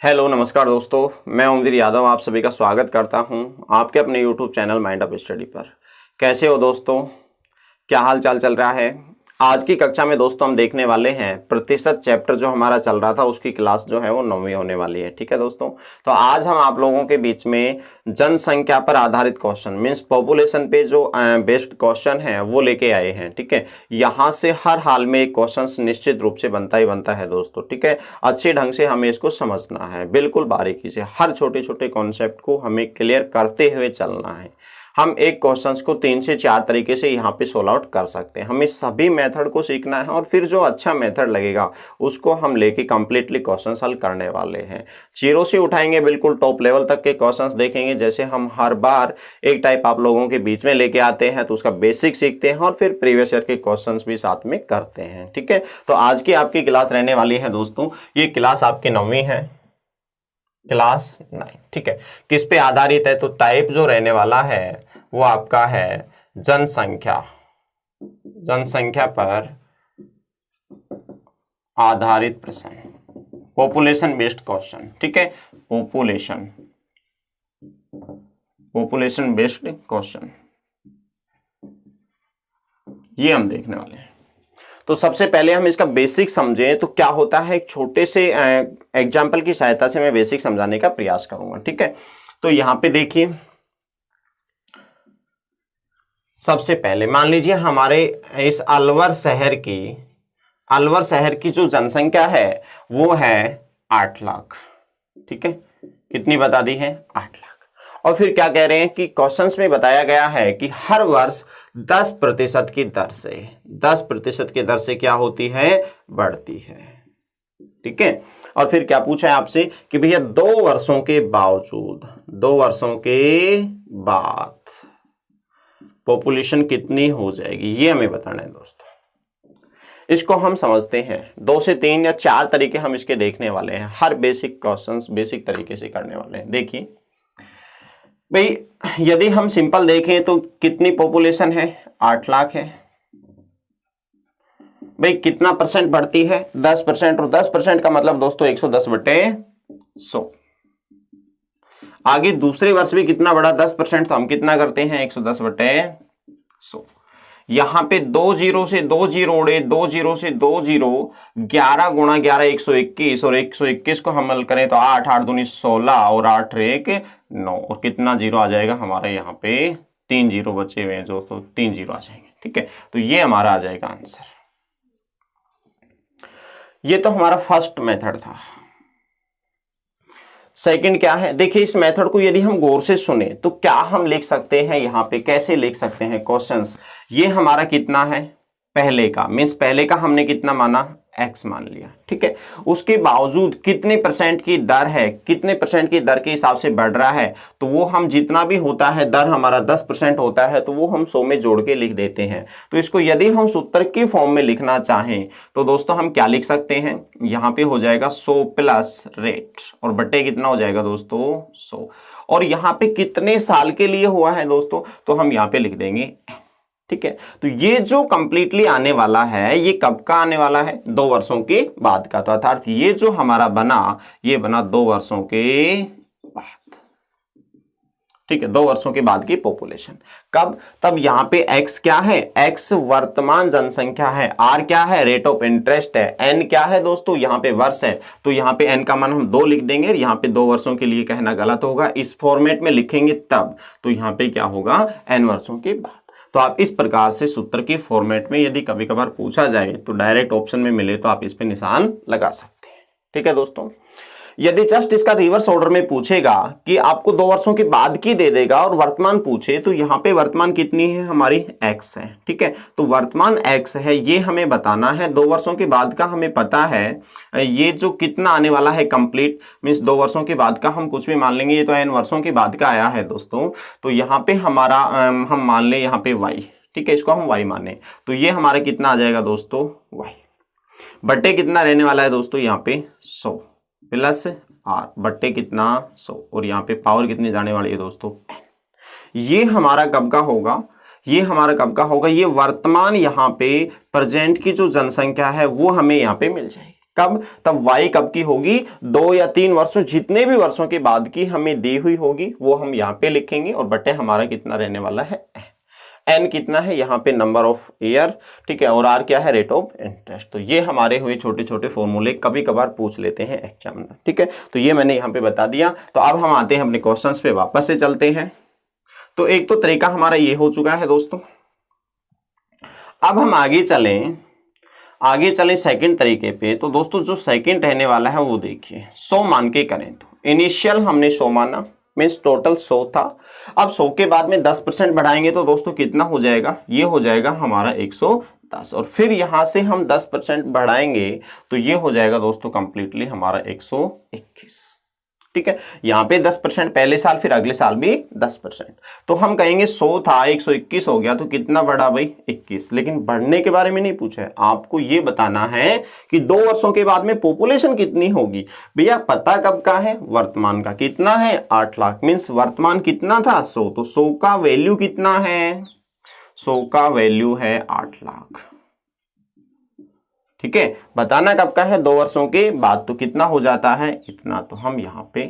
Hello नमस्कार दोस्तों, मैं ओमवीर यादव आप सभी का स्वागत करता हूं आपके अपने YouTube channel mind of study पर। कैसे हो दोस्तों, क्या हाल चाल चल रहा है। आज की कक्षा में दोस्तों हम देखने वाले हैं प्रतिशत चैप्टर जो हमारा चल रहा था उसकी क्लास जो है वो 9वीं होने वाली है। ठीक है दोस्तों, तो आज हम आप लोगों के बीच में जनसंख्या पर आधारित क्वेश्चन मीन्स पॉपुलेशन पे जो बेस्ड क्वेश्चन है वो लेके आए हैं। ठीक है, यहाँ से हर हाल में एक क्वेश्चन निश्चित रूप से बनता ही बनता है दोस्तों। ठीक है, अच्छे ढंग से हमें इसको समझना है, बिल्कुल बारीकी से हर छोटे छोटे कॉन्सेप्ट को हमें क्लियर करते हुए चलना है। हम एक क्वेश्चंस को 3 से 4 तरीके से यहाँ पे सोल्व आउट कर सकते हैं। हमें सभी मेथड को सीखना है और फिर जो अच्छा मेथड लगेगा उसको हम लेके कंप्लीटली क्वेश्चन हल करने वाले हैं। जीरो से उठाएंगे, बिल्कुल टॉप लेवल तक के क्वेश्चंस देखेंगे। जैसे हम हर बार एक टाइप आप लोगों के बीच में लेके आते हैं तो उसका बेसिक सीखते हैं और फिर प्रीवियस ईयर के क्वेश्चंस भी साथ में करते हैं। ठीक है, तो आज की आपकी क्लास रहने वाली है दोस्तों, ये क्लास आपकी 9वीं है, क्लास 9। ठीक है, किस पे आधारित है तो टाइप जो रहने वाला है वो आपका है जनसंख्या, जनसंख्या पर आधारित प्रश्न, पॉपुलेशन बेस्ड क्वेश्चन। ठीक है, पॉपुलेशन बेस्ड क्वेश्चन ये हम देखने वाले हैं। तो सबसे पहले हम इसका बेसिक समझें तो क्या होता है, एक छोटे से एग्जाम्पल की सहायता से मैं बेसिक समझाने का प्रयास करूंगा। ठीक है, तो यहां पे देखिए, सबसे पहले मान लीजिए हमारे इस अलवर शहर की जो जनसंख्या है वो है 8 लाख। ठीक है, कितनी बता दी है, 8 लाख। और फिर क्या कह रहे हैं कि क्वेश्चंस में बताया गया है कि हर वर्ष 10% की दर से 10% की दर से क्या होती है, बढ़ती है। ठीक है, और फिर क्या पूछा है आपसे कि भैया 2 वर्षों के बावजूद 2 वर्षों के बाद पॉपुलेशन कितनी हो जाएगी, ये हमें बताना है दोस्तों। इसको हम समझते हैं 2 से 3 या 4 तरीके हम इसके देखने वाले हैं। हर बेसिक क्वेश्चंस बेसिक तरीके से करने वाले हैं। देखिए भाई, यदि हम सिंपल देखें तो कितनी पॉपुलेशन है, 8 लाख है। भाई कितना परसेंट बढ़ती है, 10%, और 10% का मतलब दोस्तों 110/100। आगे दूसरे वर्ष भी कितना बढ़ा, 10%, तो हम कितना करते हैं 110/100। यहां पे 2 जीरो से 2 जीरो उड़े, 2 जीरो से 2 जीरो, 11 गुणा 11 121, और 121 को हम हल करें तो 8 8 दूनी 16 और 8 1 9, और कितना जीरो आ जाएगा हमारे यहाँ पे 3 जीरो बचे हुए हैं दोस्तों, 3 जीरो आ जाएंगे। ठीक है, तो ये हमारा आ जाएगा आंसर। ये तो हमारा फर्स्ट मेथड था। सेकंड क्या है, देखिए इस मेथड को यदि हम गौर से सुने तो क्या हम लिख सकते हैं, यहाँ पे कैसे लिख सकते हैं क्वेश्चंस। ये हमारा कितना है, पहले का मीन्स पहले का हमने कितना माना, x मान लिया। ठीक है, उसके बावजूद कितने परसेंट की दर है, कितने परसेंट की दर के हिसाब से बढ़ रहा है, तो वो हम जितना भी होता है, दर हमारा 10% होता है तो वो हम 100 में जोड़ के लिख देते हैं। तो इसको यदि हम सूत्र की फॉर्म में लिखना चाहें तो दोस्तों हम क्या लिख सकते हैं, यहाँ पे हो जाएगा 100 प्लस रेट, और बटे कितना हो जाएगा दोस्तों 100, और यहाँ पे कितने साल के लिए हुआ है दोस्तों, तो हम यहाँ पे लिख देंगे। ठीक है, तो ये जो कंप्लीटली आने वाला है ये कब का आने वाला है, 2 वर्षों के बाद का। तो अर्थात ये जो हमारा बना ये बना 2 वर्षों के बाद। ठीक है, 2 वर्षों के बाद की पॉपुलेशन कब, तब यहाँ पे x क्या है, x वर्तमान जनसंख्या है, r क्या है, रेट ऑफ इंटरेस्ट है, n क्या है दोस्तों, यहाँ पे वर्ष है, तो यहाँ पे n का मान हम 2 लिख देंगे। यहाँ पे 2 वर्षों के लिए कहना गलत होगा, इस फॉर्मेट में लिखेंगे तब, तो यहाँ पे क्या होगा, n वर्षों के बाद। तो आप इस प्रकार से सूत्र की फॉर्मेट में यदि कभी कभार पूछा जाए तो डायरेक्ट ऑप्शन में मिले तो आप इस पे निशान लगा सकते हैं। ठीक है दोस्तों, यदि जस्ट इसका रिवर्स ऑर्डर में पूछेगा कि आपको 2 वर्षों के बाद की दे देगा और वर्तमान पूछे तो यहाँ पे वर्तमान कितनी है हमारी x है। ठीक है, तो वर्तमान x है ये हमें बताना है। 2 वर्षों के बाद का हमें पता है, ये जो कितना आने वाला है कंप्लीट मीन्स 2 वर्षों के बाद का हम कुछ भी मान लेंगे, ये तो n वर्षों के बाद का आया है दोस्तों। तो यहाँ पे हमारा हम मान ले यहाँ पे y, ठीक है, इसको हम y माने, तो ये हमारा कितना आ जाएगा दोस्तों y, बटे कितना रहने वाला है दोस्तों यहाँ पे 100 प्लस r, बट्टे कितना 100, और यहाँ पे पावर कितनी जाने वाली है दोस्तों n। ये हमारा कब का होगा, ये हमारा कब का होगा, ये वर्तमान यहाँ पे प्रेजेंट की जो जनसंख्या है वो हमें यहाँ पे मिल जाएगी। कब? तब y कब की होगी? 2 या 3 वर्षों, जितने भी वर्षों के बाद की हमें दी हुई होगी वो हम यहाँ पे लिखेंगे, और बटे हमारा कितना रहने वाला है? n कितना है यहाँ पे? नंबर ऑफ ईयर, ठीक है, और r क्या है? Rate of interest. तो ये हमारे हुए छोटे छोटे फॉर्मूले, कभी कभार पूछ लेते हैं एग्जाम में, ठीक है। तो ये मैंने यहाँ पे बता दिया। तो अब हम आते हैं अपने क्वेश्चंस पे, वापस से चलते हैं। तो एक तो तरीका हमारा ये हो चुका है दोस्तों। अब हम आगे चलें सेकंड तरीके पे। तो दोस्तों जो सेकंड रहने वाला है वो देखिए, 100 मान के करें तो इनिशियल हमने 100 माना, मीन्स टोटल 100 था। अब 100 के बाद में 10% बढ़ाएंगे तो दोस्तों कितना हो जाएगा? ये हो जाएगा हमारा 110, और फिर यहां से हम 10% बढ़ाएंगे तो ये हो जाएगा दोस्तों कंप्लीटली हमारा 121, ठीक है। यहाँ पे 10% पहले साल, फिर अगले साल भी 10%। तो हम कहेंगे 100 था 121 हो गया, तो कितना बढ़ा भाई? 21। लेकिन बढ़ने के बारे में नहीं पूछा है, आपको ये बताना है कि 2 वर्षों के बाद में पॉपुलेशन कितनी होगी। भैया पता कब का है? वर्तमान का। कितना है? 8 लाख। मीन्स वर्तमान कितना था? 100। तो 100 का वैल्यू कितना है? 100 का वैल्यू है 8 लाख, ठीक है। बताना कब का है? 2 वर्षों के बाद। तो कितना हो जाता है? इतना। तो हम यहाँ पे,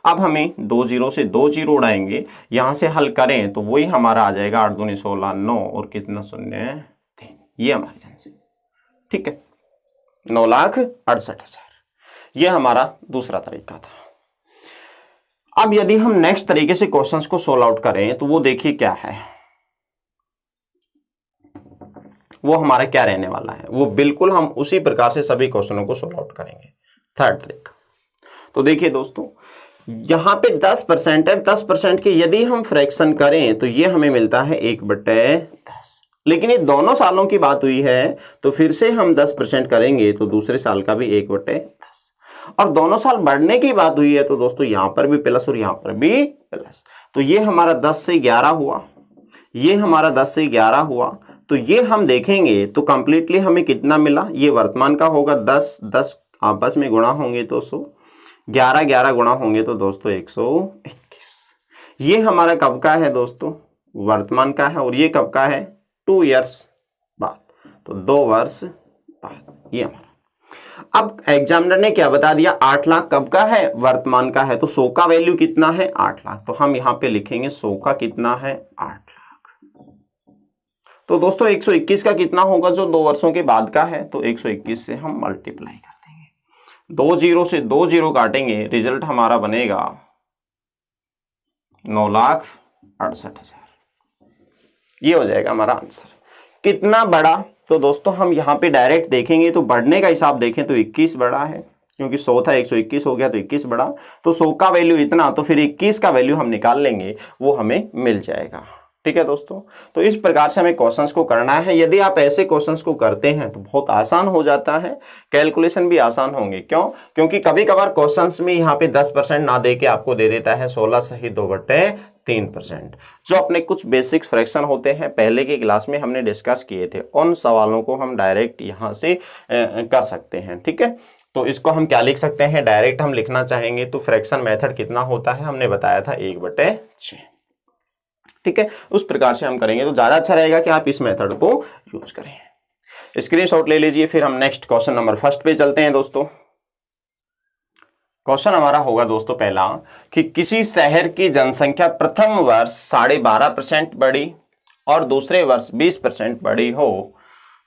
अब हमें 2 जीरो से 2 जीरो उड़ाएंगे, यहां से हल करें तो वही हमारा आ जाएगा 8 दूनी 16, 9 और कितना? 0 3। ये हमारी आंसर, ठीक है, 9,68,000। ये हमारा दूसरा तरीका था। अब यदि हम नेक्स्ट तरीके से क्वेश्चंस को सोल्व आउट करें तो वो देखिए क्या है, वो हमारा क्या रहने वाला है। वो बिल्कुल हम उसी प्रकार से सभी क्वेश्चनों को सोल्व आउट करेंगे। थर्ड तरीका, तो देखिए दोस्तों यहां पे 10% है, 10% के यदि हम फ्रैक्शन करें तो ये हमें मिलता है 1/10। लेकिन ये दोनों सालों की बात हुई है तो फिर से हम 10% करेंगे तो दूसरे साल का भी 1/10, और दोनों साल बढ़ने की बात हुई है तो दोस्तों यहां पर भी प्लस और यहां पर भी प्लस। तो ये हमारा 10 से 11 हुआ, ये हमारा 10 से 11 हुआ। तो ये हम देखेंगे तो कंप्लीटली हमें कितना मिला? ये वर्तमान का होगा 10 10 आपस में गुणा होंगे तो 100, 11 11 गुणा होंगे तो दोस्तों 121। ये हमारा कब का है दोस्तों? वर्तमान का है। और ये कब का है? 2 इयर्स बाद, तो 2 वर्ष बाद। ये हमारा, अब एग्जामिनर ने क्या बता दिया? 8 लाख कब का है? वर्तमान का है। तो 100 का वैल्यू कितना है? 8 लाख। तो हम यहां पे लिखेंगे 100 का कितना है? 8 लाख। तो दोस्तों 121 का कितना होगा जो 2 वर्षों के बाद का है? तो 121 से हम मल्टीप्लाई कर देंगे, 2 जीरो से 2 जीरो काटेंगे, रिजल्ट हमारा बनेगा 9,68,000। ये हो जाएगा हमारा आंसर। कितना बढ़ा? तो दोस्तों हम यहाँ पे डायरेक्ट देखेंगे तो बढ़ने का हिसाब देखें तो 21 बढ़ा है, क्योंकि 100 था 121 हो गया तो 21 बढ़ा। तो 100 का वैल्यू इतना, तो फिर 21 का वैल्यू हम निकाल लेंगे, वो हमें मिल जाएगा, ठीक है दोस्तों। तो इस प्रकार से हमें क्वेश्चंस को करना है। यदि आप ऐसे क्वेश्चंस को करते हैं तो बहुत आसान हो जाता है, कैलकुलेशन भी आसान होंगे। क्यों? क्योंकि कभी कभार क्वेश्चंस में यहाँ पे 10% ना दे के आपको दे देता है 16 सही 2/3%। जो अपने कुछ बेसिक फ्रैक्शन होते हैं पहले की क्लास में हमने डिस्कस किए थे, उन सवालों को हम डायरेक्ट यहाँ से कर सकते हैं, ठीक है। तो इसको हम क्या लिख सकते हैं? डायरेक्ट हम लिखना चाहेंगे तो फ्रैक्शन मेथड कितना होता है हमने बताया था 1/6, ठीक है। उस प्रकार से हम करेंगे तो ज्यादा अच्छा रहेगा कि आप इस मेथड को यूज करें। स्क्रीनशॉट ले लीजिए। फिर हम नेक्स्ट क्वेश्चन नंबर 1 पे चलते हैं दोस्तों। क्वेश्चन हमारा होगा दोस्तों पहला कि किसी शहर की जनसंख्या प्रथम वर्ष 12.5% बढ़ी और दूसरे वर्ष 20% बढ़ी हो,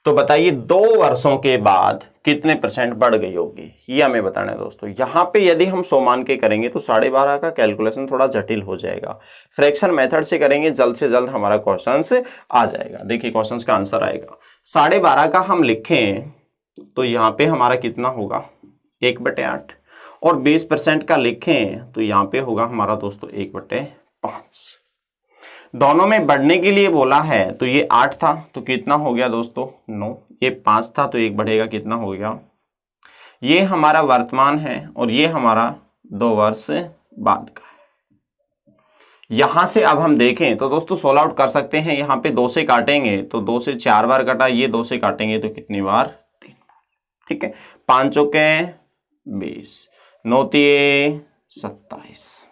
तो बताइए 2 वर्षों के बाद कितने % बढ़ गई होगी? ये हमें बताना है दोस्तों। यहाँ पे यदि हम 100 मान के करेंगे तो 12.5 का कैलकुलेशन थोड़ा जटिल हो जाएगा। फ्रैक्शन मेथड से करेंगे, जल्द से जल्द हमारा क्वेश्चन आ जाएगा। देखिए क्वेश्चन का आंसर आएगा 12.5 का हम लिखें तो यहाँ पे हमारा कितना होगा? 1/8, और 20% का लिखें तो यहाँ पे होगा हमारा दोस्तों 1/5। दोनों में बढ़ने के लिए बोला है तो ये 8 था तो कितना हो गया दोस्तों? 9। ये 5 था तो 1 बढ़ेगा, कितना हो गया? ये हमारा वर्तमान है और ये हमारा 2 वर्ष बाद का है। यहां से अब हम देखें तो दोस्तों सोल्व आउट कर सकते हैं। यहाँ पे 2 से काटेंगे तो 2 से 4 बार कटा, ये 2 से काटेंगे तो कितनी बार? 3 बार, ठीक है। 5 चौके 20, 9 तिये 27,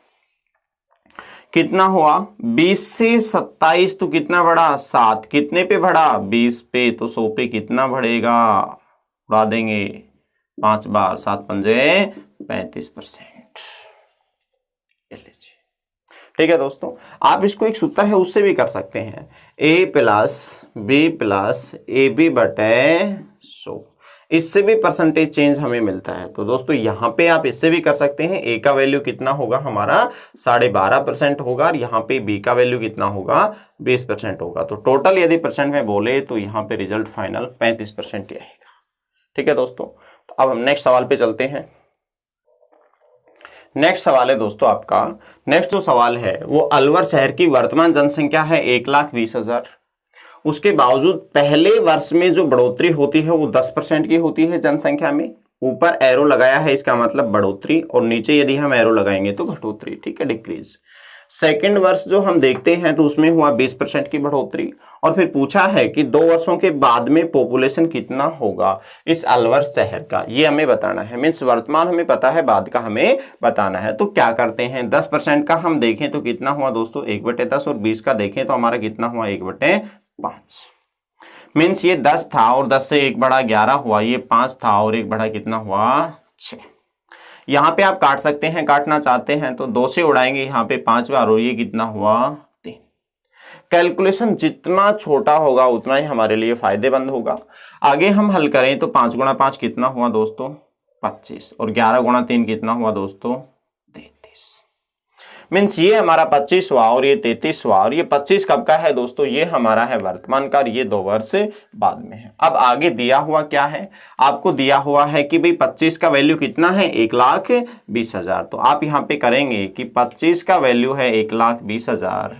कितना हुआ? 20 से 27 तो कितना बढ़ा? 7। कितने पे बढ़ा? 20 पे। तो 100 पे कितना बढ़ेगा? उड़ा देंगे 5 बार 7 पंजे 35%। ठीक है दोस्तों, आप इसको एक सूत्र है उससे भी कर सकते हैं, a plus B plus A B बटे 100, इससे भी परसेंटेज चेंज हमें मिलता है। तो दोस्तों यहाँ पे आप इससे भी कर सकते हैं, a का वैल्यू कितना होगा हमारा 12.5% होगा, और यहाँ पे b का वैल्यू कितना होगा 20% होगा। तो टोटल यदि परसेंट में बोले तो यहाँ पे रिजल्ट फाइनल 35% ही आएगा। ठीक है दोस्तों, तो अब हम नेक्स्ट सवाल पे चलते हैं। नेक्स्ट सवाल है दोस्तों आपका, नेक्स्ट जो सवाल है वो अलवर शहर की वर्तमान जनसंख्या है 1,20,000, उसके बावजूद पहले वर्ष में जो बढ़ोतरी होती है वो 10% की होती है जनसंख्या में। ऊपर एरो लगाया है, इसका मतलब बढ़ोतरी, और नीचे यदि हम एरो लगाएंगे तो घटोतरी। ठीक है, डिक्रीज। सेकेंड वर्ष जो हम देखते हैं तो उसमें हुआ 20% की बढ़ोतरी, और फिर पूछा है कि 2 वर्षों के बाद में पॉपुलेशन कितना होगा इस अलवर शहर का, ये हमें बताना है। मीन्स वर्तमान हमें पता है, बाद का हमें बताना है। तो क्या करते हैं, 10% का हम देखें तो कितना हुआ दोस्तों 1/10, और 20 का देखें तो हमारा कितना हुआ 1/5। मीन्स ये 10 था और 10 से 1 बढ़ा 11 हुआ, ये 5 था और 1 बढ़ा कितना हुआ 6। यहाँ पे आप काट सकते हैं, काटना चाहते हैं तो 2 से उड़ाएंगे यहाँ पे 5 बार, और ये कितना हुआ 3। कैलकुलेशन जितना छोटा होगा उतना ही हमारे लिए फायदेमंद होगा। आगे हम हल करें तो 5 गुणा 5 कितना हुआ दोस्तों 25, और 11 गुणा 3 कितना हुआ दोस्तों 33। मीन्स ये हमारा 25 हुआ और ये 33 हुआ, और ये 25 कब का है दोस्तों, ये हमारा है वर्तमान का, ये 2 वर्ष बाद में है। अब आगे दिया हुआ क्या है, आपको दिया हुआ है कि भाई 25 का वैल्यू कितना है 1,20,000। तो आप यहाँ पे करेंगे कि 25 का वैल्यू है 1,20,000,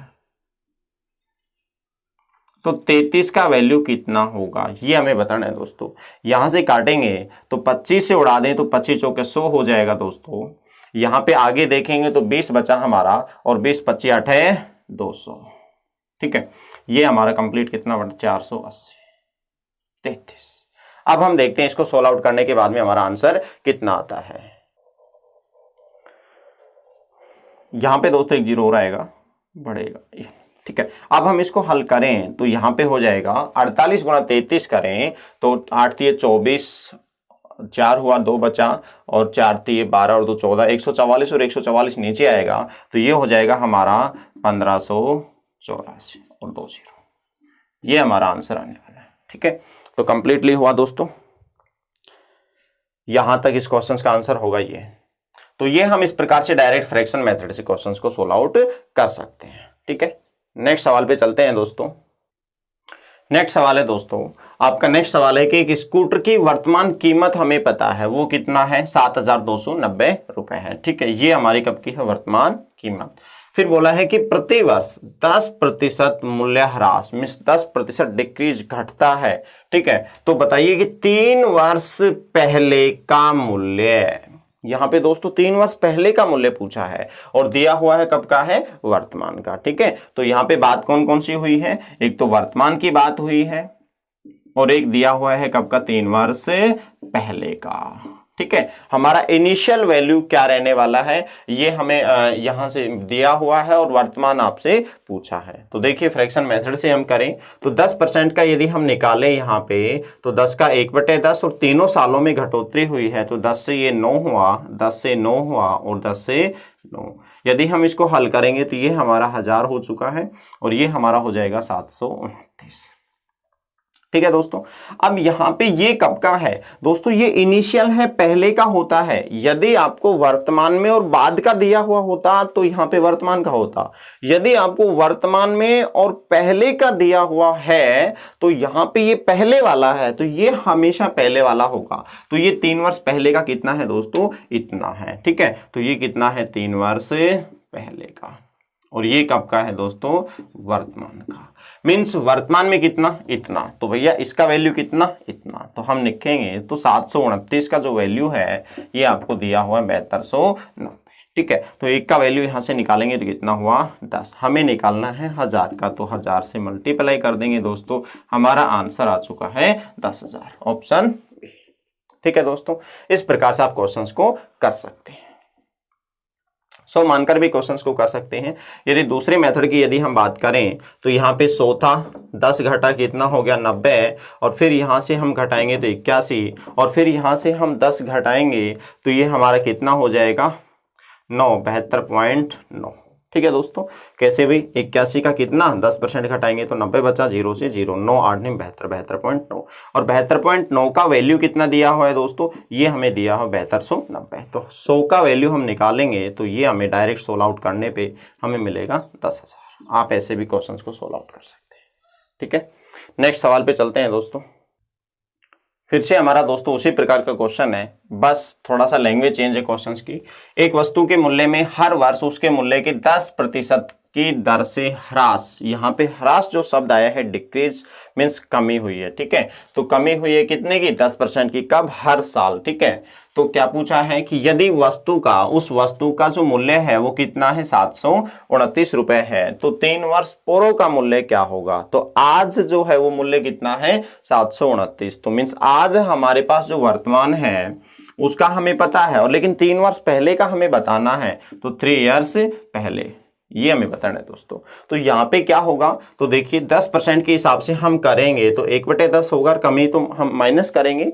तो 33 का वैल्यू कितना होगा ये हमें बताना है दोस्तों। यहां से काटेंगे तो 25 से उड़ा दें तो 25 चौके 100 हो जाएगा दोस्तों। यहां पे आगे देखेंगे तो 20 बचा हमारा, और 20 25 8 है 200। ठीक है, ये हमारा कंप्लीट कितना बना 480 33। अब हम देखते हैं इसको सोल्व आउट करने के बाद में हमारा आंसर कितना आता है। यहां पे दोस्तों 1 0 और आएगा, बढ़ेगा। ठीक है, अब हम इसको हल करें तो यहां पे हो जाएगा 48 गुणा 33 करें तो 8 3 24, 4 हुआ 2 बचा, और 4 3 12 और 2 14, 144, और 144 नीचे आएगा तो ये हो जाएगा हमारा 1584 और 2 0। ये हमारा आंसर आने वाला है। ठीक है, तो कंप्लीटली हुआ दोस्तों, यहां तक इस क्वेश्चन का आंसर होगा ये। तो ये हम इस प्रकार से डायरेक्ट फ्रैक्शन मेथड से क्वेश्चन को सोल्व आउट कर सकते हैं। ठीक है, नेक्स्ट सवाल पे चलते हैं दोस्तों। नेक्स्ट सवाल है दोस्तों आपका, नेक्स्ट सवाल है कि एक स्कूटर की वर्तमान कीमत हमें पता है वो कितना है 7,290 रुपए है। ठीक है, ये हमारी कब की है वर्तमान कीमत। फिर बोला है कि प्रति वर्ष 10% मूल्यह्रास, मीन्स 10% डिक्रीज घटता है। ठीक है, तो बताइए कि 3 वर्ष पहले का मूल्य, यहां पे दोस्तों 3 वर्ष पहले का मूल्य पूछा है और दिया हुआ है कब का है वर्तमान का। ठीक है, तो यहां पे बात कौन कौन सी हुई है, एक तो वर्तमान की बात हुई है और एक दिया हुआ है कब का 3 वर्ष पहले का। ठीक है, हमारा इनिशियल वैल्यू क्या रहने वाला है ये हमें यहां से दिया हुआ है और वर्तमान आपसे पूछा है। तो देखिए फ्रैक्शन मेथड से हम करें तो 10% का यदि हम निकालें यहाँ पे तो 10 का 1/10, और तीनों सालों में घटोतरी हुई है तो 10 से ये 9 हुआ, 10 से 9 हुआ और 10 से 9। यदि हम इसको हल करेंगे तो ये हमारा 1000 हो चुका है और ये हमारा हो जाएगा 729। ठीक है दोस्तों, अब यहां पे ये कब का है दोस्तों, ये इनिशियल है, पहले का होता है। यदि आपको वर्तमान में और बाद का दिया हुआ होता तो यहां पे वर्तमान का होता। यदि आपको वर्तमान में और पहले का दिया हुआ है तो यहां पे ये पहले वाला है तो ये हमेशा पहले वाला होगा। तो ये 3 वर्ष पहले का कितना है दोस्तों, इतना है। ठीक है, तो ये कितना है 3 वर्ष पहले का, और ये कब का है दोस्तों वर्तमान का। मीन्स वर्तमान में कितना, इतना, तो भैया इसका वैल्यू कितना, इतना। तो हम लिखेंगे तो 729 का जो वैल्यू है ये आपको दिया हुआ है 7290। ठीक है, तो एक का वैल्यू यहां से निकालेंगे तो कितना हुआ 10। हमें निकालना है 1000 का, तो 1000 से मल्टीप्लाई कर देंगे दोस्तों, हमारा आंसर आ चुका है 10,000, ऑप्शन बी। ठीक है दोस्तों, इस प्रकार से आप क्वेश्चंस को कर सकते हैं। 100 मानकर भी क्वेश्चंस को कर सकते हैं। यदि दूसरे मेथड की यदि हम बात करें तो यहाँ पे 100 था, 10 घटा कितना हो गया 90, और फिर यहाँ से हम घटाएंगे तो 81, और फिर यहाँ से हम 10 घटाएंगे तो ये हमारा कितना हो जाएगा 9, 72.9। ठीक है दोस्तों, कैसे भी 81 का कितना 10% घटाएंगे तो 90 बचा, 0 से 0, 9 8 9 72, 72.9, और 72.9 का वैल्यू कितना दिया हुआ है दोस्तों, ये हमें दिया हुआ 7290। तो 100 का वैल्यू हम निकालेंगे तो ये हमें डायरेक्ट सोल्व आउट करने पे हमें मिलेगा 10,000। आप ऐसे भी क्वेश्चन को सोल्व आउट कर सकते हैं। ठीक है, नेक्स्ट सवाल पे चलते हैं दोस्तों। फिर से हमारा दोस्तों उसी प्रकार का क्वेश्चन है, बस थोड़ा सा लैंग्वेज चेंज है क्वेश्चंस की। एक वस्तु के मूल्य में हर वर्ष उसके मूल्य के 10% की दर से ह्रास, यहाँ पे ह्रास जो शब्द आया है डिक्रीज मीन्स कमी हुई है। ठीक है, तो कमी हुई है कितने की 10% की, कब हर साल। ठीक है, तो क्या पूछा है कि यदि वस्तु का उस वस्तु का जो मूल्य है वो कितना है 729 रुपए है, तो 3 वर्ष पूर्व का मूल्य क्या होगा। तो आज जो है वो मूल्य कितना है 729, तो मीन्स आज हमारे पास जो वर्तमान है उसका हमें पता है, और लेकिन 3 वर्ष पहले का हमें बताना है, तो 3 ईयर्स पहले ये हमें बताना है दोस्तों। तो यहाँ पे क्या होगा, तो देखिए 10% के हिसाब से हम करेंगे तो 1/10 होगा, कमी तो हम माइनस करेंगे,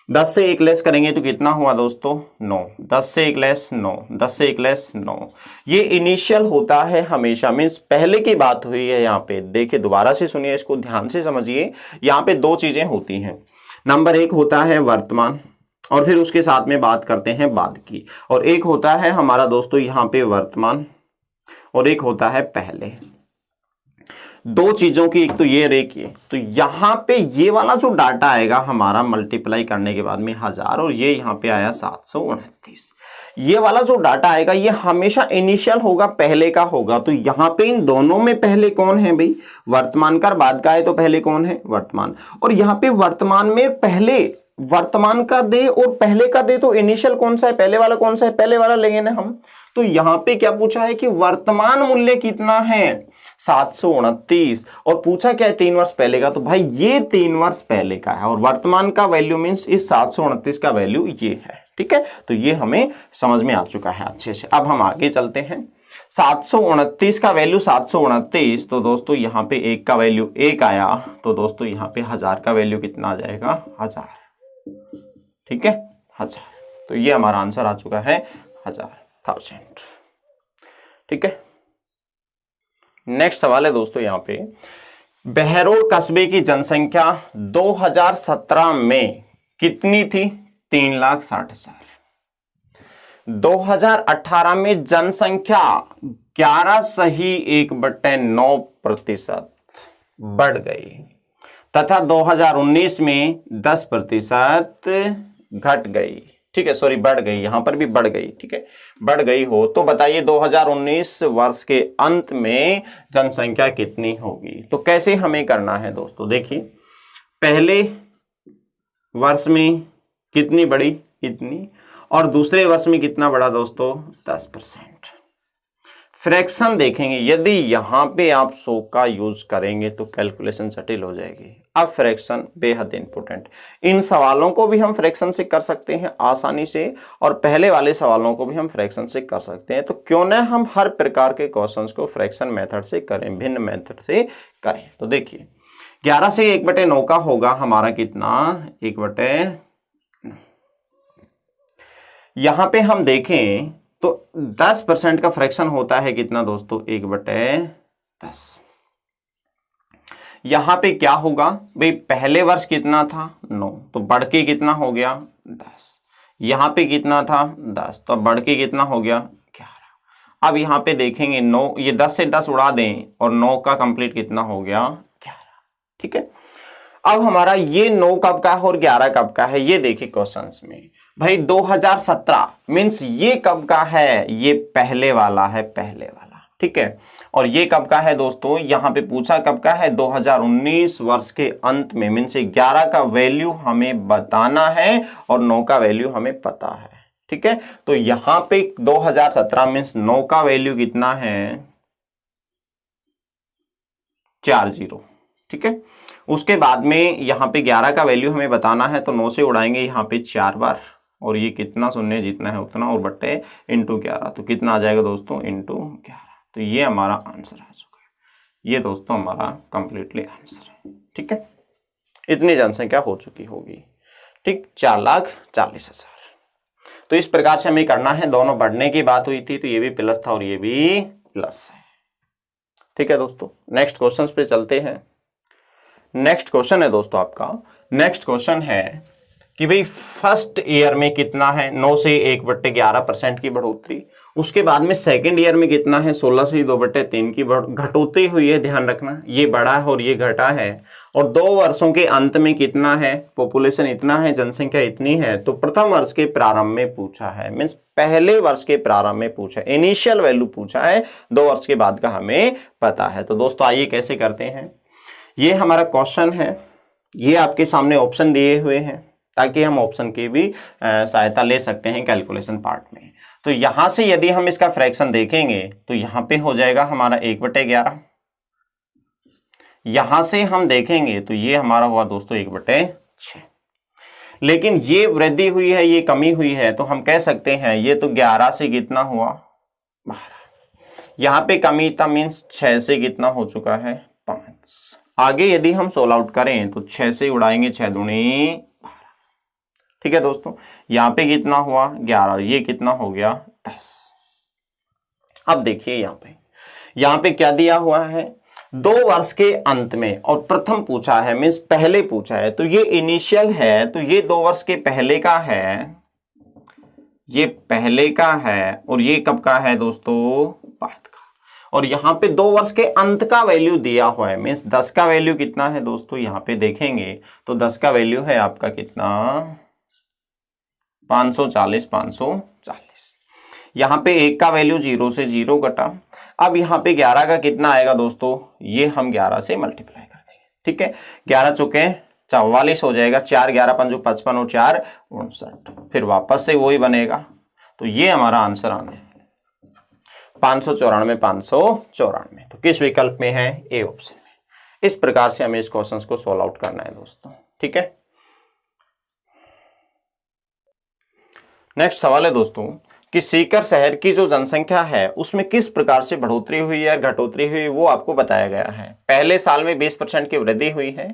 10 से 1 लेस करेंगे तो कितना हुआ दोस्तों 9, 10 से 1 लेस 9, 10 से 1 लेस 9। ये इनिशियल होता है हमेशा, मीन्स पहले की बात हुई है। यहाँ पे देखिए दोबारा से सुनिए, इसको ध्यान से समझिए। यहाँ पे 2 चीजें होती हैं, नंबर 1 होता है वर्तमान, और फिर उसके साथ में बात करते हैं बाद की, और एक होता है हमारा दोस्तों यहाँ पे वर्तमान, और एक होता है पहले। 2 चीजों की, एक तो ये रेख ये, तो यहाँ पे ये वाला जो डाटा आएगा हमारा मल्टीप्लाई करने के बाद में 1000, और ये यहाँ पे आया 729, ये वाला जो डाटा आएगा ये हमेशा इनिशियल होगा, पहले का होगा। तो यहाँ पे इन दोनों में पहले कौन है भाई, वर्तमान का, बाद का है, तो पहले कौन है वर्तमान। और यहाँ पे वर्तमान में पहले वर्तमान का दे और पहले का दे, तो इनिशियल कौन सा है, पहले वाला कौन सा है, पहले वाला लेंगे ना हम। तो यहाँ पे क्या पूछा है कि वर्तमान मूल्य कितना है 729, और पूछा क्या है 3 वर्ष पहले का, तो भाई ये 3 वर्ष पहले का है, और वर्तमान का वैल्यू मीन्स इस 729 का वैल्यू ये है। ठीक है, तो ये हमें समझ में आ चुका है अच्छे से। अब हम आगे चलते हैं। 729 का वैल्यू 729, तो दोस्तों यहाँ पे 1 का वैल्यू 1 आया, तो दोस्तों यहाँ पे 1000 का वैल्यू कितना आ जाएगा 1000। ठीक है 1000, तो ये हमारा आंसर आ चुका है 1000। ठीक है, नेक्स्ट सवाल है दोस्तों यहाँ पे, बहरोड कस्बे की जनसंख्या 2017 में कितनी थी 3,60,000। 2018 में जनसंख्या 11.1/9% बढ़ गई, तथा 2019 में 10% घट गई। ठीक है, सॉरी बढ़ गई, यहां पर भी बढ़ गई। ठीक है, बढ़ गई हो तो बताइए 2019 वर्ष के अंत में जनसंख्या कितनी होगी। तो कैसे हमें करना है दोस्तों, देखिए पहले वर्ष में कितनी बढ़ी इतनी, और दूसरे वर्ष में कितना बढ़ा दोस्तों 10%। फ्रैक्शन देखेंगे, यदि यहां पे आप 100 का यूज करेंगे तो कैलकुलेशन जटिल हो जाएगी। अब फ्रैक्शन बेहद इंपॉर्टेंट, इन सवालों को भी हम फ्रैक्शन से कर सकते हैं आसानी से, और पहले वाले सवालों को भी हम फ्रैक्शन से कर सकते हैं। तो क्यों ना हम हर प्रकार के क्वेश्चंस को फ्रैक्शन मेथड से करें, भिन्न मेथड से करें। तो देखिए 11 से 1/9 का होगा हमारा कितना 1/9। यहां पे हम देखें तो 10% का फ्रैक्शन होता है कितना दोस्तों 1/10। यहां पे क्या होगा भाई, पहले वर्ष कितना था 9, तो बढ़ के कितना हो गया 10। यहां पे कितना था 10, तो बढ़ के कितना हो गया 11। अब यहां पे देखेंगे 9, ये 10 से 10 उड़ा दें और 9 का कंप्लीट कितना हो गया 11। ठीक है, अब हमारा ये 9 कब का है और 11 कब का है, ये देखिए क्वेश्चंस में भाई 2017 मीन्स ये कब का है, ये पहले वाला है, पहले वाला। ठीक है, और ये कब का है दोस्तों, यहां पे पूछा कब का है 2019 वर्ष के अंत में, मीन्स 11 का वैल्यू हमें बताना है और 9 का वैल्यू हमें पता है। ठीक है, तो यहां पे 2017 मीन्स 9 का वैल्यू कितना है 40। ठीक है, उसके बाद में यहां पे 11 का वैल्यू हमें बताना है, तो 9 से उड़ाएंगे यहां पे 4 बार, और ये कितना शून्य जितना है उतना और बट्टे इंटू 11, तो कितना आ जाएगा दोस्तों इंटू 11। तो ये हमारा आंसर आ चुका है। ये दोस्तों हमारा कंप्लीटली आंसर है। ठीक है, इतनी जनसंख्या हो चुकी होगी। ठीक, 4,40,000। तो इस प्रकार से हमें करना है। दोनों बढ़ने की बात हुई थी तो ये भी प्लस था और ये भी प्लस है। ठीक है दोस्तों, नेक्स्ट क्वेश्चन पे चलते हैं। नेक्स्ट क्वेश्चन है दोस्तों आपका, नेक्स्ट क्वेश्चन है कि भाई फर्स्ट ईयर में कितना है 9 से 1/11% की बढ़ोतरी। उसके बाद में सेकंड ईयर में कितना है 16 से 2/3 की घटोतरी हुई है। ध्यान रखना, ये बढ़ा है और ये घटा है। और 2 वर्षों के अंत में कितना है, पॉपुलेशन इतना है, जनसंख्या इतनी है। तो प्रथम वर्ष के प्रारंभ में पूछा है, मीन्स पहले वर्ष के प्रारंभ में पूछा है, इनिशियल वैल्यू पूछा है। 2 वर्ष के बाद का हमें पता है। तो दोस्तों आइए कैसे करते हैं। ये हमारा क्वेश्चन है, ये आपके सामने ऑप्शन दिए हुए हैं ताकि हम ऑप्शन की भी सहायता ले सकते हैं कैलकुलेशन पार्ट में। तो यहां से यदि हम इसका फ्रैक्शन देखेंगे तो यहां पे हो जाएगा हमारा 1/11। यहां से हम देखेंगे तो ये हमारा हुआ दोस्तों 1/6। लेकिन ये वृद्धि हुई है, ये कमी हुई है, तो हम कह सकते हैं ये तो 11 से कितना हुआ 12। यहां पे कमी था, मीन्स 6 से कितना हो चुका है 5। आगे यदि हम सोल्व आउट करें तो 6 से उड़ाएंगे 6 दूनी 12। ठीक है दोस्तों, यहां पे कितना हुआ 11, ये कितना हो गया 10। अब देखिए यहां पे क्या दिया हुआ है 2 वर्ष के अंत में, और प्रथम पूछा है मीन्स पहले पूछा है। तो ये इनिशियल है, तो ये 2 वर्ष के पहले का है, ये पहले का है, और ये कब का है दोस्तों बाद का। और यहाँ पे 2 वर्ष के अंत का वैल्यू दिया हुआ है, मीन्स 10 का वैल्यू कितना है दोस्तों, यहाँ पे देखेंगे तो 10 का वैल्यू है आपका कितना 540। यहाँ पे 1 का वैल्यू 0 से 0 घटा। अब यहाँ पे 11 का कितना आएगा दोस्तों, ये हम 11 से मल्टीप्लाई कर देंगे। ठीक है, 11 चुके 44 हो जाएगा, 4 11 5 55 और 4 59, फिर वापस से वही बनेगा। तो ये हमारा आंसर आने 594 594। तो किस विकल्प में है, ए ऑप्शन में। इस प्रकार से हमें इस क्वेश्चन को सोल्व आउट करना है दोस्तों। ठीक है, नेक्स्ट सवाल है दोस्तों कि सीकर शहर की जो जनसंख्या है उसमें किस प्रकार से बढ़ोतरी हुई है, घटोतरी हुई, वो आपको बताया गया है। पहले साल में 20% की वृद्धि हुई है,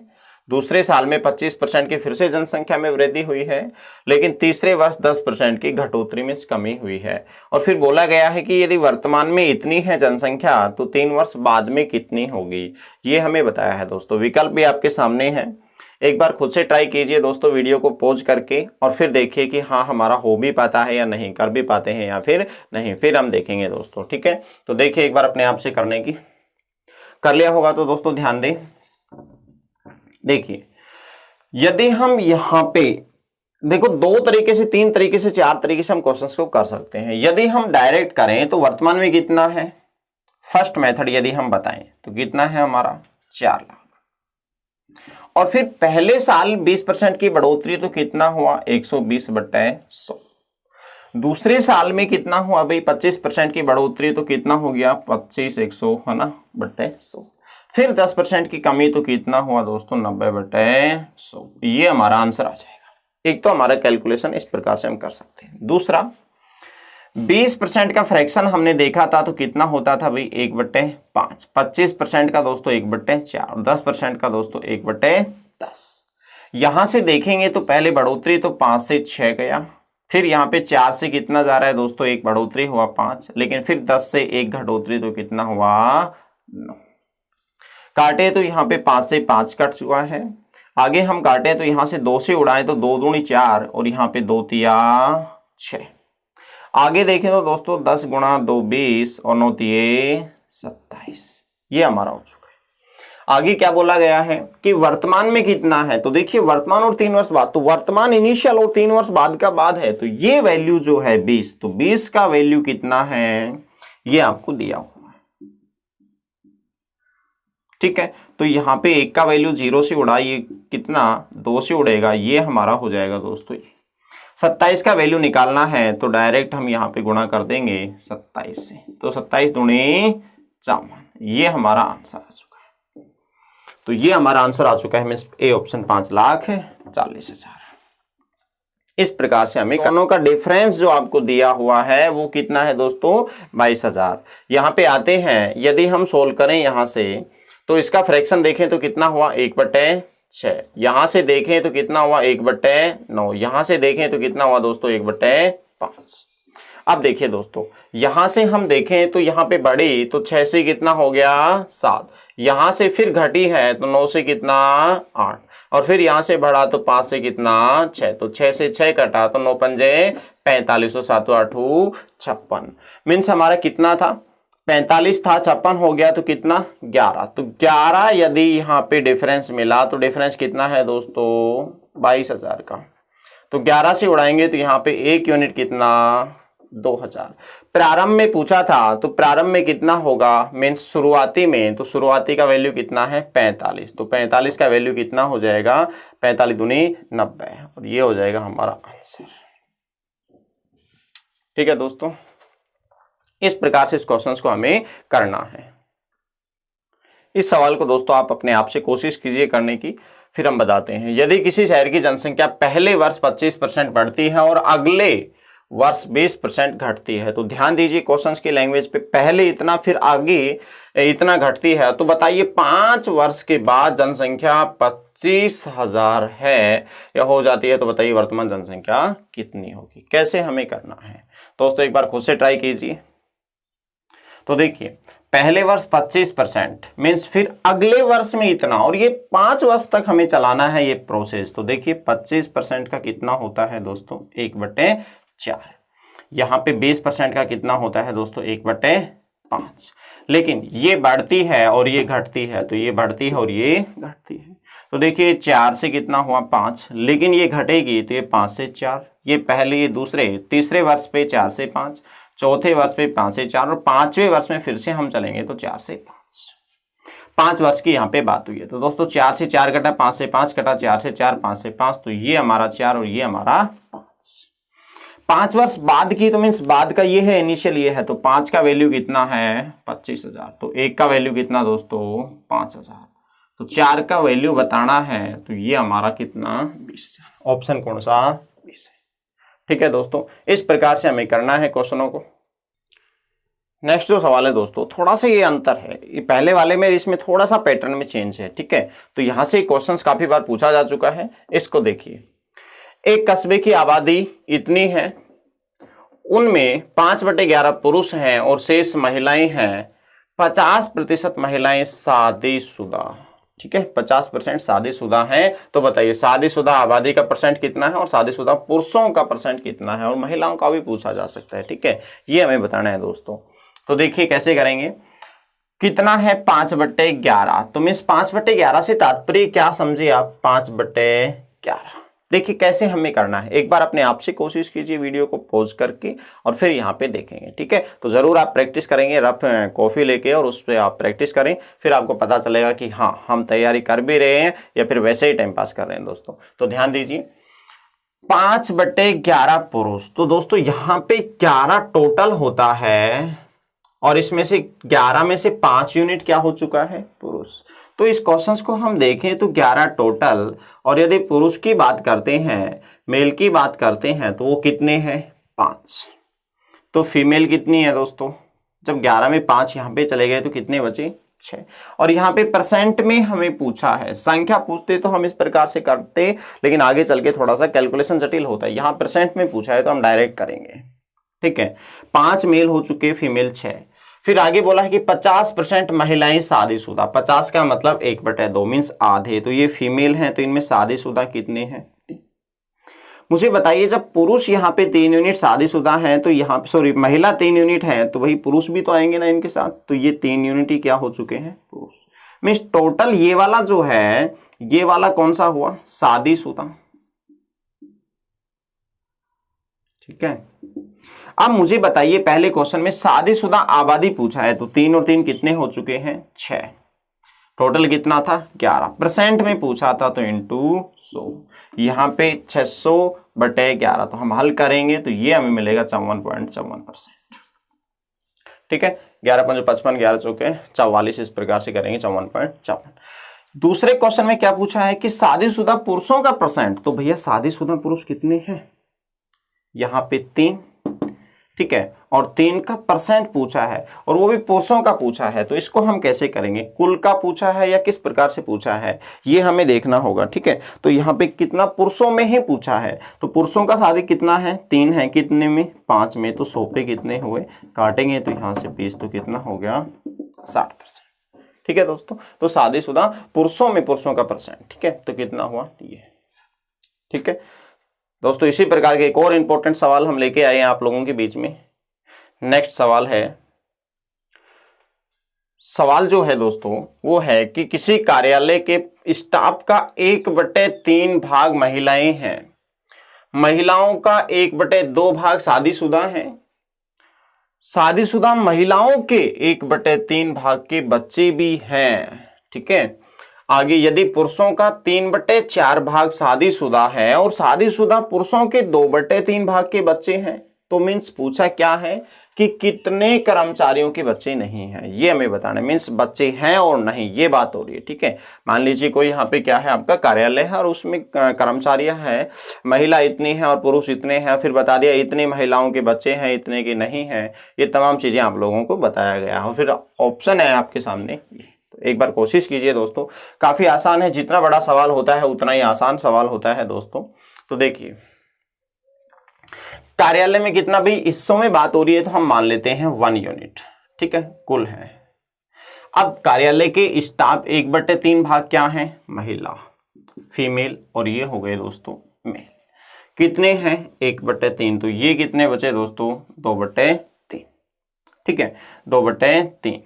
दूसरे साल में 25% की फिर से जनसंख्या में वृद्धि हुई है, लेकिन तीसरे वर्ष 10% की घटोतरी में कमी हुई है। और फिर बोला गया है कि यदि वर्तमान में इतनी है जनसंख्या तो 3 वर्ष बाद में कितनी होगी, ये हमें बताया है दोस्तों। विकल्प भी आपके सामने है, एक बार खुद से ट्राई कीजिए दोस्तों वीडियो को पॉज करके, और फिर देखिए कि हाँ हमारा हो भी पाता है या नहीं, कर भी पाते हैं या फिर नहीं, फिर हम देखेंगे दोस्तों। ठीक है, तो देखिए एक बार अपने आप से करने की, कर लिया होगा तो दोस्तों ध्यान दें। देखिए यदि हम यहाँ पे देखो 2 तरीके से, 3 तरीके से, 4 तरीके से हम क्वेश्चंस को कर सकते हैं। यदि हम डायरेक्ट करें तो वर्तमान में कितना है, फर्स्ट मेथड यदि हम बताएं तो कितना है हमारा 4 लाख। और फिर पहले साल 20% की बढ़ोतरी तो कितना हुआ 120/100। दूसरे साल में कितना हुआ भाई 25% की बढ़ोतरी तो कितना हो गया 25/100 है ना बट्टे 100। फिर 10% की कमी तो कितना हुआ दोस्तों 90/100। ये हमारा आंसर आ जाएगा। एक तो हमारा कैलकुलेशन इस प्रकार से हम कर सकते हैं। दूसरा 20% का फ्रैक्शन हमने देखा था तो कितना होता था भाई 1/5। 25% का दोस्तों 1/4 और 10% का दोस्तों 1/10। यहां से देखेंगे तो पहले बढ़ोतरी तो 5 से 6 गया, फिर यहाँ पे 4 से कितना जा रहा है दोस्तों, एक बढ़ोतरी हुआ 5, लेकिन फिर 10 से एक घटोतरी तो कितना हुआ 9। काटे तो यहाँ पे 5 से 5 कट चुका है। आगे हम काटे तो यहाँ से 2 से उड़ाएं तो 2 दूनी 4 और यहाँ पे 2 तिया 6। आगे देखें तो दोस्तों 10 गुणा 2 20 और 9 तिये 27। ये हमारा हो चुका है। आगे क्या बोला गया है कि वर्तमान में कितना है, तो देखिए वर्तमान और 3 वर्ष बाद, तो वर्तमान इनिशियल और 3 वर्ष बाद का बाद है, तो ये वैल्यू जो है 20, तो 20 का वैल्यू कितना है ये आपको दिया हुआ है। ठीक है, तो यहाँ पे 1 का वैल्यू 0 से उड़ा, ये कितना 2 से उड़ेगा, ये हमारा हो जाएगा दोस्तों 27 का वैल्यू निकालना है तो डायरेक्ट हम यहाँ पे गुणा कर देंगे 27 से, तो 27 दूनी 54। ये हमारा आंसर आ चुका है। तो ये हमारा आंसर आ चुका है मींस ए ऑप्शन 5,40,000। इस प्रकार से हमें दोनों का डिफरेंस जो आपको दिया हुआ है वो कितना है दोस्तों 22,000। यहाँ पे आते हैं, यदि हम सोल्व करें यहाँ से तो इसका फ्रैक्शन देखें तो कितना हुआ 1/6। यहाँ से देखें तो कितना हुआ 1/9। यहाँ से देखें तो कितना हुआ दोस्तों 1/5। अब देखिए दोस्तों, यहां से हम देखें तो यहाँ पे बढ़ी तो 6 से कितना हो गया 7, यहां से फिर घटी है तो 9 से कितना 8, और फिर यहां से बढ़ा तो 5 से कितना 6, तो 6 से 6 कटा तो 9 पंजे 45, 7 8 56। मीन्स हमारा कितना था 45 था, 56 हो गया तो कितना 11। तो 11 यदि यहाँ पे डिफरेंस मिला तो डिफरेंस कितना है दोस्तों 22,000 का। तो 11 से उड़ाएंगे तो यहाँ पे एक यूनिट कितना 2000। प्रारंभ में पूछा था तो प्रारंभ में कितना होगा मीन्स शुरुआती में, तो शुरुआती का वैल्यू कितना है 45, तो 45 का वैल्यू कितना हो जाएगा 45 दूनी 90, और ये हो जाएगा हमारा आंसर। ठीक है दोस्तों, इस प्रकार से इस क्वेश्चन को हमें करना है। इस सवाल को दोस्तों आप अपने आप से कोशिश कीजिए करने की, फिर हम बताते हैं। यदि किसी शहर की जनसंख्या पहले वर्ष 25% बढ़ती है और अगले वर्ष 20% घटती है, तो ध्यान दीजिए क्वेश्चंस की लैंग्वेज पे, पहले इतना फिर आगे इतना घटती है, तो बताइए 5 वर्ष के बाद जनसंख्या 25,000 है या हो जाती है, तो बताइए वर्तमान जनसंख्या कितनी होगी। कैसे हमें करना है दोस्तों, एक बार खुद से ट्राई कीजिए। तो देखिए पहले वर्ष 25% मीन्स फिर अगले वर्ष में इतना, और ये 5 वर्ष तक हमें चलाना है ये प्रोसेस। तो देखिए 25% का कितना होता है दोस्तों 1/4। यहाँ पे 20% का कितना होता है दोस्तों 1/5। लेकिन ये बढ़ती है और ये घटती है, तो ये बढ़ती है और ये घटती है। तो देखिए 4 से कितना हुआ 5, लेकिन ये घटेगी तो ये 5 से 4, ये पहले ये दूसरे तीसरे वर्ष पे 4 से 5, चौथे वर्ष पे 5 से 4, और 5वें वर्ष में फिर से हम चलेंगे तो 4 से 5। 5 वर्ष की यहाँ पे बात हुई है। तो दोस्तों 4 से 4 कटा, 5 से 5 कटा, 4 से 4, 5 से 5, तो ये हमारा 4 और ये हमारा 5। 5 वर्ष बाद की, तो मीन्स बाद का ये है, इनिशियल ये है, तो 5 का वैल्यू कितना है 25,000, तो 1 का वैल्यू कितना दोस्तों 5,000, तो 4 का वैल्यू बताना है, तो ये हमारा कितना 20,000। ऑप्शन कौन सा 20 है। ठीक है दोस्तों, इस प्रकार से हमें करना है क्वेश्चनों को। नेक्स्ट जो सवाल है दोस्तों, थोड़ा सा ये अंतर है, ये पहले वाले में इसमें थोड़ा सा पैटर्न में चेंज है। ठीक है, तो यहां से क्वेश्चंस काफी बार पूछा जा चुका है। इसको देखिए, एक कस्बे की आबादी इतनी है, उनमें 5/11 पुरुष हैं और शेष महिलाएं हैं। 50% महिलाएं शादीशुदा। ठीक है, 50% शादीशुदा हैं। तो बताइए शादीशुदा आबादी का परसेंट कितना है और शादीशुदा पुरुषों का परसेंट कितना है, और महिलाओं का भी पूछा जा सकता है। ठीक है, ये हमें बताना है दोस्तों। तो देखिए कैसे करेंगे, कितना है 5/11, तो मीन्स 5/11 से तात्पर्य क्या समझे आप 5/11। देखिए कैसे हमें करना है, एक बार अपने आप से कोशिश कीजिए वीडियो को पॉज करके और फिर यहाँ पे देखेंगे। ठीक है, तो जरूर आप प्रैक्टिस करेंगे, रफ कॉफी लेके और उस पर आप प्रैक्टिस करें, फिर आपको पता चलेगा कि हाँ हम तैयारी कर भी रहे हैं या फिर वैसे ही टाइम पास कर रहे हैं दोस्तों। तो ध्यान दीजिए 5/11 पुरुष, तो दोस्तों यहाँ पे 11 टोटल होता है और इसमें से 11 में से 5 यूनिट क्या हो चुका है पुरुष। तो इस क्वेश्चन को हम देखें तो 11 टोटल, और यदि पुरुष की बात करते हैं, मेल की बात करते हैं, तो वो कितने हैं 5। तो फीमेल कितनी है दोस्तों, जब 11 में 5 यहाँ पे चले गए तो कितने बचे 6। और यहाँ पे परसेंट में हमें पूछा है, संख्या पूछते तो हम इस प्रकार से करते, लेकिन आगे चल के थोड़ा सा कैलकुलेशन जटिल होता है। यहाँ परसेंट में पूछा है तो हम डायरेक्ट करेंगे। ठीक है, 5 मेल हो चुके, फीमेल 6। फिर आगे बोला है कि 50% महिलाएं शादीशुदा। 50 का मतलब 1/2 मीन्स आधे, तो ये फीमेल हैं, तो इनमें शादीशुदा कितने हैं। मुझे बताइए जब पुरुष यहाँ पे 3 यूनिट शादीशुदा हैं, तो यहाँ सॉरी महिला 3 यूनिट है, तो वही पुरुष भी तो आएंगे ना इनके साथ, तो ये 3 यूनिट ही क्या हो चुके हैं पुरुष। मीन्स टोटल ये वाला जो है, ये वाला कौन सा हुआ शादीशुदा। ठीक है, अब मुझे बताइए पहले क्वेश्चन में शादीशुदा आबादी पूछा है, तो 3 और 3 कितने हो चुके हैं 6। टोटल कितना था 11। परसेंट में पूछा था तो इंटू 100, यहाँ पे 600/11, तो हम हल करेंगे तो ये हमें मिलेगा 54.54%। ठीक है, 11 5 55, 11 चौके 44, इस प्रकार से करेंगे 54.54। दूसरे क्वेश्चन में क्या पूछा है कि शादीशुदा पुरुषों का परसेंट, तो भैया शादीशुदा पुरुष कितने हैं यहाँ पे 3, ठीक है, और 3 का परसेंट पूछा है और वो भी पुरुषों का पूछा है। तो इसको हम कैसे करेंगे, कुल का पूछा है या किस प्रकार से पूछा है ये हमें देखना होगा, ठीक है। तो यहाँ पे कितना पुरुषों में ही पूछा है, तो पुरुषों का शादी कितना है, 3 है, कितने में, 5 में, तो 100 पे कितने हुए, काटेंगे तो यहाँ से 20, तो कितना हो गया 60%, ठीक है दोस्तों। तो शादीशुदा पुरुषों में पुरुषों का परसेंट, ठीक है, तो कितना हुआ ये, ठीक है दोस्तों। इसी प्रकार के एक और इंपॉर्टेंट सवाल हम लेके आए हैं आप लोगों के बीच में। नेक्स्ट सवाल है, सवाल जो है दोस्तों वो है कि किसी कार्यालय के स्टाफ का 1/3 भाग महिलाएं हैं, महिलाओं का 1/2 भाग शादीशुदा हैं, शादीशुदा महिलाओं के 1/3 भाग के बच्चे भी हैं, ठीक है। आगे, यदि पुरुषों का 3/4 भाग शादीशुदा है और शादीशुदा पुरुषों के 2/3 भाग के बच्चे हैं, तो मीन्स पूछा क्या है कि कितने कर्मचारियों के बच्चे नहीं हैं, ये हमें बताना है। मीन्स बच्चे हैं और नहीं, ये बात हो रही है, ठीक है। मान लीजिए कोई यहाँ पे क्या है, आपका कार्यालय है और उसमें कर्मचारियां हैं, महिला इतनी है और पुरुष इतने हैं, फिर बता दिया इतनी महिलाओं के बच्चे हैं, इतने के नहीं हैं, ये तमाम चीजें आप लोगों को बताया गया है। और फिर ऑप्शन है आपके सामने, तो एक बार कोशिश कीजिए दोस्तों, काफी आसान है, जितना बड़ा सवाल होता है उतना ही आसान सवाल होता है दोस्तों। तो देखिए, कार्यालय में कितना भी हिस्सों में बात हो रही है, तो हम मान लेते हैं 1 यूनिट, ठीक है, कुल है। अब कार्यालय के स्टाफ 1/3 भाग क्या है, महिला, फीमेल, और ये हो गए दोस्तों मेल। कितने हैं, 1/3, तो ये कितने बचे दोस्तों, 2/3, ठीक है, 2/3।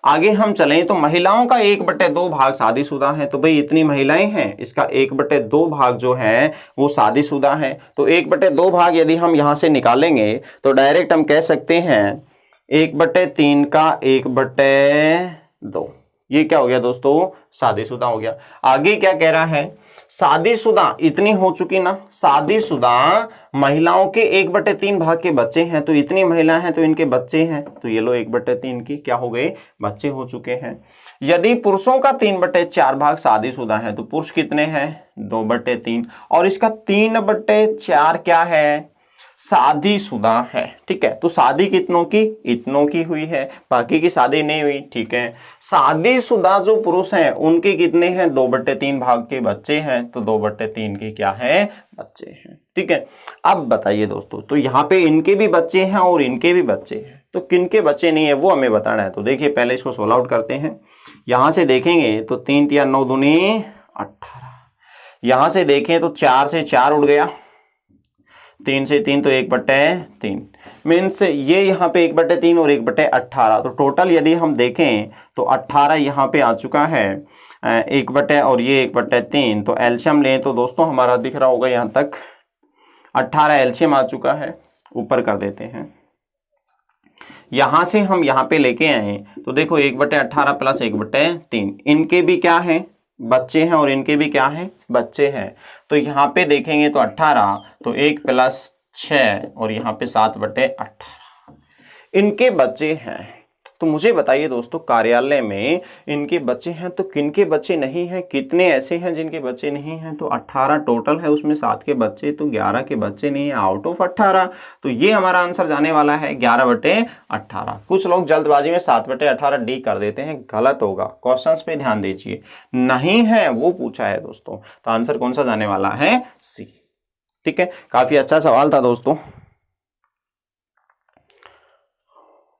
आगे हम चलें तो महिलाओं का 1/2 भाग शादीशुदा है, तो भाई इतनी महिलाएं हैं, इसका 1/2 भाग जो है वो शादीशुदा है। तो 1/2 भाग यदि हम यहां से निकालेंगे तो डायरेक्ट हम कह सकते हैं 1/3 का 1/2, ये क्या हो गया दोस्तों, शादीशुदा हो गया। आगे क्या कह रहा है, शादीशुदा इतनी हो चुकी ना, शादीशुदा महिलाओं के 1/3 भाग के बच्चे हैं, तो इतनी महिला हैं तो इनके बच्चे हैं, तो ये लो 1/3 की क्या हो गए, बच्चे हो चुके हैं। यदि पुरुषों का 3/4 भाग शादीशुदा है, तो पुरुष कितने हैं, 2/3, और इसका 3/4 क्या है, शादीशुदा है, ठीक है। तो शादी कितनों की, इतनों की हुई है, बाकी की शादी नहीं हुई, ठीक है। शादीशुदा जो पुरुष हैं उनके कितने हैं, 2/3 भाग के बच्चे हैं, तो 2/3 के क्या है, बच्चे हैं, ठीक है। अब बताइए दोस्तों, तो यहाँ पे इनके भी बच्चे हैं और इनके भी बच्चे हैं, तो किनके बच्चे नहीं है वो हमें बताना है। तो देखिए पहले इसको सोल्व आउट करते हैं। यहां से देखेंगे तो 3 × 9 = 18, यहां से देखें तो 4 से 4 उड़ गया, 3 से 3 तो 1/3, मीन्स ये यहाँ पे 1/3 और 1/18, तो टोटल यदि हम देखें तो 18 यहाँ पे आ चुका है, 1/ और ये 1/3, तो एलसीएम लें तो दोस्तों हमारा दिख रहा होगा यहाँ तक 18 एलसीएम आ चुका है, ऊपर कर देते हैं। यहां से हम यहाँ पे लेके आए तो देखो 1/18 + 1/3, इनके भी क्या है, बच्चे हैं और इनके भी क्या है, बच्चे हैं। तो यहाँ पे देखेंगे तो 18, तो 1 + 6 और यहाँ पे 7/18 इनके बच्चे हैं। तो मुझे बताइए दोस्तों, कार्यालय में इनके बच्चे हैं तो किनके बच्चे नहीं हैं, कितने ऐसे हैं जिनके बच्चे नहीं हैं। तो 18 टोटल है, उसमें 7 के बच्चे, तो 11 के बच्चे नहीं है आउट ऑफ 18। तो ये हमारा आंसर जाने वाला है 11/18। कुछ लोग जल्दबाजी में 7/18 डी कर देते हैं, गलत होगा, क्वेश्चंस पे ध्यान दीजिए, नहीं है वो पूछा है दोस्तों। तो आंसर कौन सा जाने वाला है, सी, ठीक है। काफी अच्छा सवाल था दोस्तों,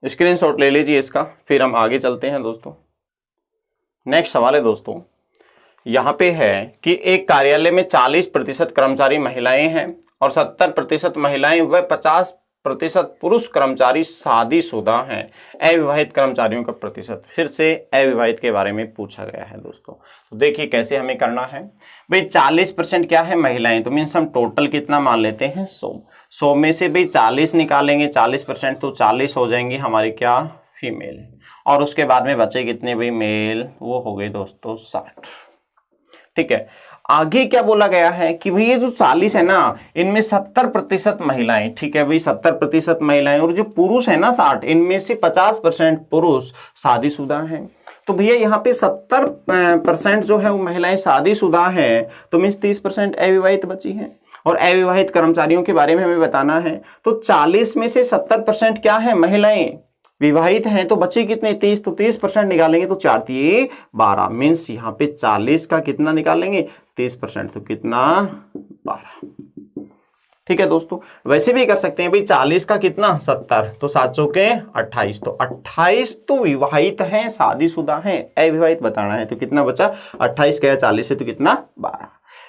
स्क्रीनशॉट ले लीजिए इसका, फिर हम आगे चलते हैं दोस्तों। नेक्स्ट सवाल है दोस्तों, यहाँ पे है कि एक कार्यालय में 40% कर्मचारी महिलाएं हैं और 70% महिलाएं व 50% पुरुष कर्मचारी शादीशुदा हैं। अविवाहित कर्मचारियों का प्रतिशत, फिर से अविवाहित के बारे में पूछा गया है दोस्तों। तो देखिए कैसे हमें करना है भाई, 40% क्या है, महिलाएं, तो मीन्स हम टोटल कितना मान लेते हैं, 100 में से भाई 40 निकालेंगे, 40%, तो 40 हो जाएंगी हमारी क्या, फीमेल, और उसके बाद में बचे कितने भाई, मेल, वो हो गए दोस्तों 60, ठीक है। आगे क्या बोला गया है कि भाई ये जो 40 है ना, इनमें 70% महिलाएं, ठीक है भाई, 70% महिलाएं, और जो पुरुष है ना 60, इनमें से 50% पुरुष शादीशुदा हैं। तो भैया यहाँ पे 70% जो है वो महिलाएं शादीशुदा हैं, तो मीन्स 30% अविवाहित बची हैं। और अविवाहित कर्मचारियों के बारे में हमें बताना है तो 40 में से 70% क्या है, महिलाएं। विवाहित हैं तो बच्चे कितने, 30, तो 30% निकालेंगे तो 4 3 12, मीन्स यहाँ पे 40 का कितना निकालेंगे, 30%, तो कितना 12। ठीक है दोस्तों, वैसे भी कर सकते हैं भाई 40 का कितना 70, तो 7 चौके 28, तो 28 तो विवाहित हैं, शादीशुदा हैं। अविवाहित बताना है तो कितना बचा, 28 गया 40 से तो कितना 12।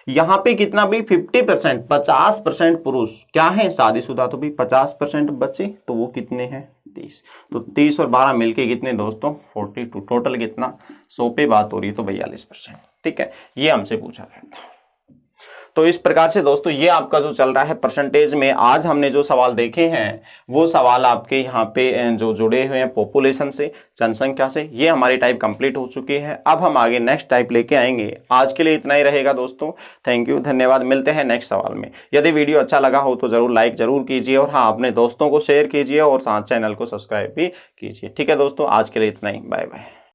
यहाँ पे कितना भी 50%, 50% पुरुष क्या है, शादीशुदा, तो भी 50% बच्चे, तो वो कितने हैं 30, तो 30 और 12 मिलके कितने दोस्तों 42, टोटल कितना 100 पे बात हो रही है तो 42%। ठीक है, ये हमसे पूछा गया था। तो इस प्रकार से दोस्तों ये आपका जो चल रहा है परसेंटेज में, आज हमने जो सवाल देखे हैं वो सवाल आपके यहाँ पे जो जुड़े हुए हैं पॉपुलेशन से, जनसंख्या से, ये हमारी टाइप कंप्लीट हो चुकी है। अब हम आगे नेक्स्ट टाइप लेके आएंगे। आज के लिए इतना ही रहेगा दोस्तों, थैंक यू, धन्यवाद। मिलते हैं नेक्स्ट सवाल में। यदि वीडियो अच्छा लगा हो तो जरूर लाइक जरूर कीजिए और हाँ अपने दोस्तों को शेयर कीजिए और साथ चैनल को सब्सक्राइब भी कीजिए। ठीक है दोस्तों, आज के लिए इतना ही, बाय बाय।